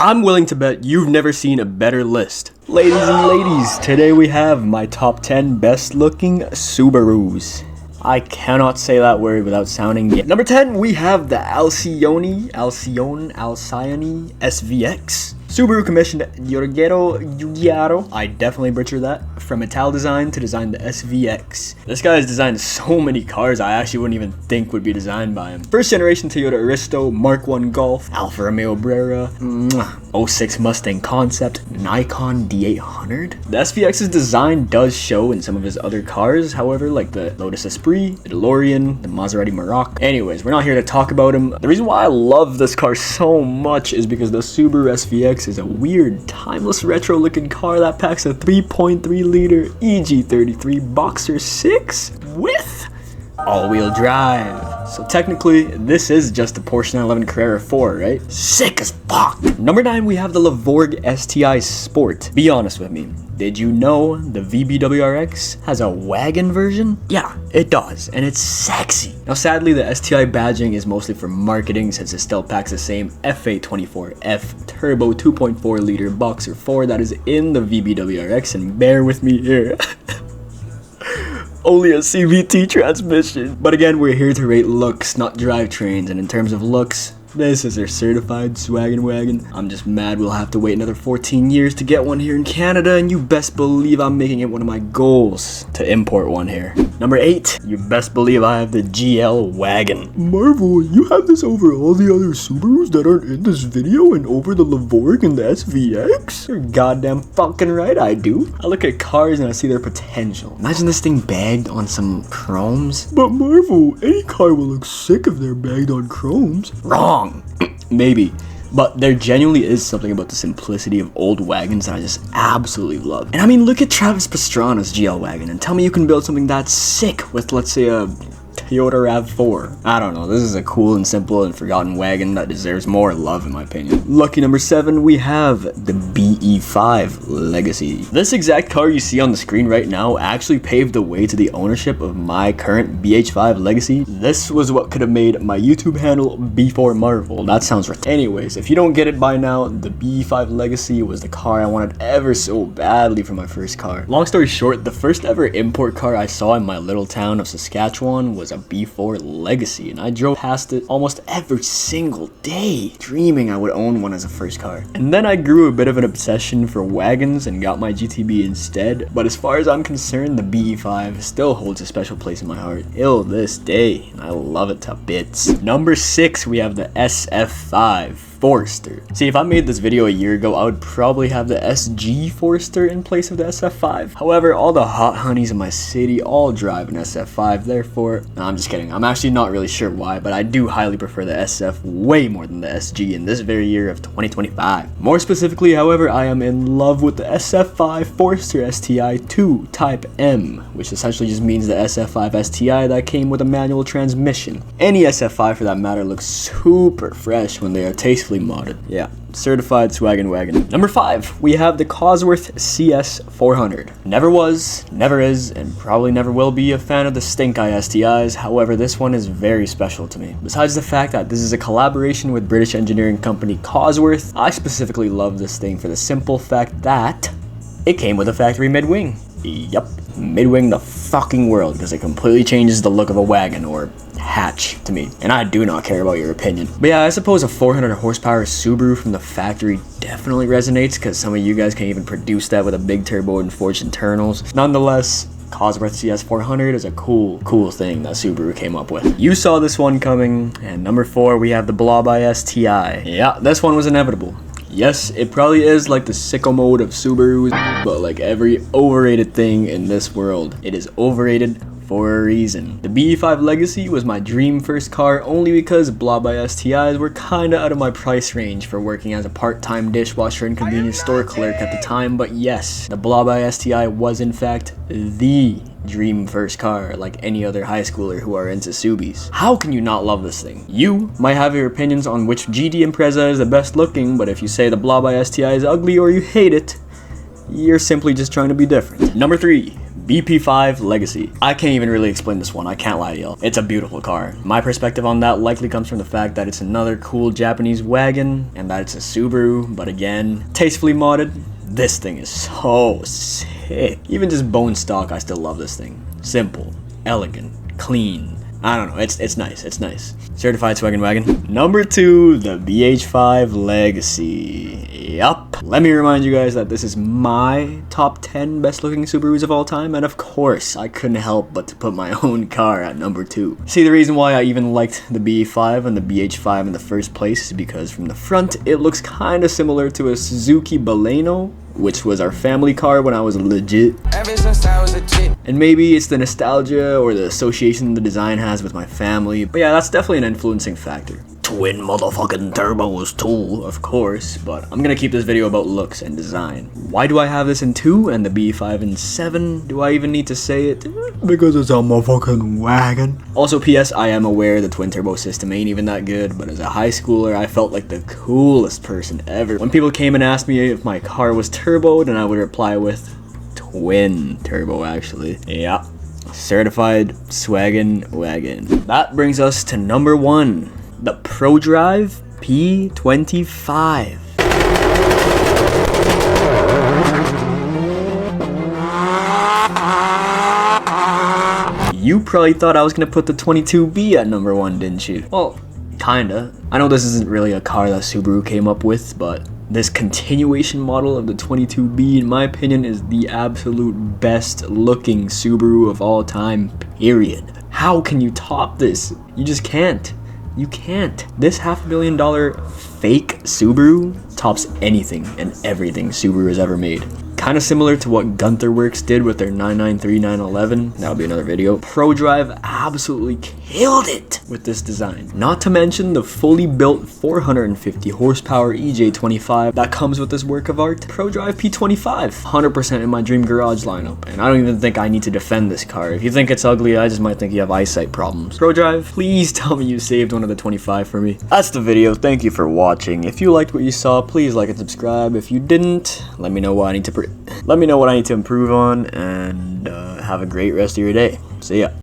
I'm willing to bet you've never seen a better list. Ladies and ladies, today we have my top 10 best looking Subarus. I cannot say that word without sounding gay. Number 10, we have the Alcyone SVX. Subaru commissioned Giugiaro. I definitely butchered that. From Ital Design to design the SVX. This guy has designed so many cars I actually wouldn't even think would be designed by him. First generation Toyota Aristo, Mark 1 Golf, Alfa Romeo Brera, 06 Mustang Concept, Nikon D800. The SVX's design does show in some of his other cars, however, like the Lotus Esprit, the DeLorean, the Maserati Marocco. Anyways, we're not here to talk about him. The reason why I love this car so much is because the Subaru SVX is a weird, timeless, retro-looking car that packs a 3.3-liter EG33 Boxer 6 with all-wheel drive. So technically, this is just the Porsche 911 Carrera 4, right? Sick as fuck! Number 9, we have the Levorg STI Sport. Be honest with me. Did you know the WRX has a wagon version? Yeah, it does, and it's sexy. Now sadly, the STI badging is mostly for marketing since it still packs the same F824F turbo 2.4-liter Boxer 4 that is in the WRX, and bear with me here. Only a CVT transmission. But again, we're here to rate looks, not drivetrains, and in terms of looks, this is their certified swaggin' wagon. I'm just mad we'll have to wait another 14 years to get one here in Canada, and you best believe I'm making it one of my goals to import one here. Number 8, you best believe I have the GL wagon. Marvel, you have this over all the other Subarus that aren't in this video and over the Levorg and the SVX? You're goddamn fucking right I do. I look at cars and I see their potential. Imagine this thing bagged on some chromes. But Marvel, any car will look sick if they're bagged on chromes. Wrong. Maybe, but there genuinely is something about the simplicity of old wagons that I just absolutely love. And I mean, look at Travis Pastrana's GL wagon and tell me you can build something that sick with, let's say, a Toyota RAV4. I don't know, this is a cool and simple and forgotten wagon that deserves more love in my opinion. Lucky number 7, we have the BE5 Legacy. This exact car you see on the screen right now actually paved the way to the ownership of my current BH5 Legacy. This was what could have made my YouTube handle B4 Marvel. That sounds right. Anyways, if you don't get it by now, the BE5 Legacy was the car I wanted ever so badly for my first car. Long story short, the first ever import car I saw in my little town of Saskatchewan was a B4 Legacy, and I drove past it almost every single day, dreaming I would own one as a first car. And then I grew a bit of an obsession for wagons and got my GTB instead, but as far as I'm concerned, the BE5 still holds a special place in my heart till this day, and I love it to bits. Number 6, we have the SF5 Forester. See, if I made this video a year ago, I would probably have the SG Forester in place of the SF5. However, all the hot honeys in my city all drive an SF5, therefore, no, I'm just kidding. I'm actually not really sure why, but I do highly prefer the SF way more than the SG in this very year of 2025. More specifically, however, I am in love with the SF5 Forester STI 2 Type M, which essentially just means the SF5 STI that came with a manual transmission. Any SF5 for that matter looks super fresh when they are tastefully modded. Yeah, certified swaggin' wagon. Number 5, we have the Cosworth CS400. Never was, never is, and probably never will be a fan of the stink eye STIs. However, this one is very special to me. Besides the fact that this is a collaboration with British engineering company Cosworth, I specifically love this thing for the simple fact that it came with a factory mid-wing. Yup, mid-wing the fucking world, because it completely changes the look of a wagon or hatch to me, and I do not care about your opinion. But yeah, I suppose a 400 horsepower Subaru from the factory definitely resonates, because some of you guys can't even produce that with a big turbo and forged internals. Nonetheless, Cosworth CS400 is a cool thing that Subaru came up with. You saw this one coming. And number 4, we have the Blobeye STI. Yeah, this one was inevitable. Yes, it probably is like the sicko mode of Subarus, but like every overrated thing in this world, it is overrated for a reason. The BE5 Legacy was my dream first car only because Blobeye STIs were kinda out of my price range for working as a part-time dishwasher and convenience store clerk at the time, but yes, the Blobeye STI was in fact the dream first car, like any other high schooler who are into Subies. How can you not love this thing? You might have your opinions on which GT Impreza is the best looking, but if you say the Blobeye STI is ugly or you hate it, you're simply just trying to be different. Number 3. BP5 Legacy. I can't even really explain this one, I can't lie to y'all. It's a beautiful car. My perspective on that likely comes from the fact that it's another cool Japanese wagon and that it's a Subaru, but again, tastefully modded. This thing is so sick. Even just bone stock, I still love this thing. Simple, elegant, clean. I don't know, it's nice, it's nice. Certified Swaggin' Wagon. Number 2, the BH5 Legacy. Yup. Let me remind you guys that this is my top 10 best looking Subarus of all time, and of course, I couldn't help but to put my own car at number 2. See, the reason why I even liked the BE5 and the BH5 in the first place is because from the front, it looks kinda similar to a Suzuki Baleno, which was our family car when I was legit. Ever since I was a kid. And maybe it's the nostalgia or the association the design has with my family, but yeah, that's definitely an influencing factor. Twin motherfucking turbos too, of course, but I'm gonna keep this video about looks and design. Why do I have this in 2 and the B5 in 7? Do I even need to say it? Because it's a motherfucking wagon. Also, PS, I am aware the twin turbo system ain't even that good, but as a high schooler, I felt like the coolest person ever. When people came and asked me if my car was turboed, and I would reply with twin turbo, actually. Yeah. Certified Swaggin' Wagon. That brings us to number 1. The Prodrive P25. You probably thought I was gonna put the 22B at number 1, didn't you? Well, kinda. I know this isn't really a car that Subaru came up with, but this continuation model of the 22B, in my opinion, is the absolute best looking Subaru of all time, period. How can you top this? You just can't. You can't. This $500,000 fake Subaru tops anything and everything Subaru has ever made. Kind of similar to what Gunther Works did with their 993 911. That'll be another video. Prodrive absolutely killed it with this design. Not to mention the fully built 450 horsepower EJ25 that comes with this work of art. Prodrive P25, 100% in my dream garage lineup. And I don't even think I need to defend this car. If you think it's ugly, I just might think you have eyesight problems. Prodrive, please tell me you saved one of the 25 for me. That's the video. Thank you for watching. If you liked what you saw, please like and subscribe. If you didn't, let me know what I need to improve on, and have a great rest of your day. See ya.